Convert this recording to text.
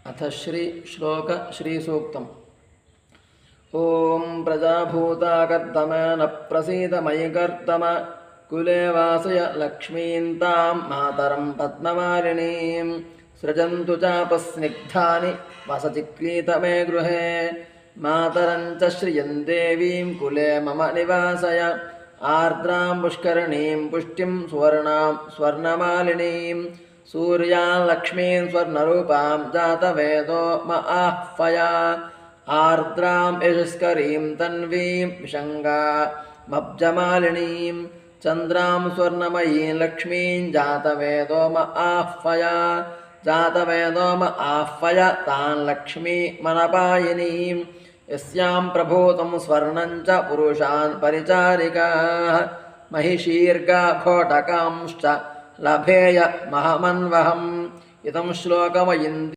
अथ श्लोक श्रीसूक्तम्। ॐ प्रजाभूताकर्दम न प्रसीद मयि कर्दम कुले वासय लक्ष्मीं तां मातरं पद्ममालिनीं सृजन्तु चापस्निग्धानि वसति क्रीतमे गृहे मातरं च श्रियं देवीं कुले मम निवासय आर्द्रां पुष्करणीं पुष्टिं सुवर्णां स्वर्णमालिनीं सूर्यां लक्ष्मीं स्वर्णरूपां जातवेदो म आह्वया आर्द्रां यशस्करीं तन्वीं विषङ्गामब्जमालिनीं चन्द्रां स्वर्णमयीं लक्ष्मीं जातवेदो म आह्वया जातवेदो म आह्वय तां लक्ष्मीमनपायिनीं यस्यां प्रभूतं स्वर्णं च पुरुषान् परिचारिकाः महिषीर्गा घोटकांश्च लभेय महमन्वहम्। इदं श्लोकमयिन्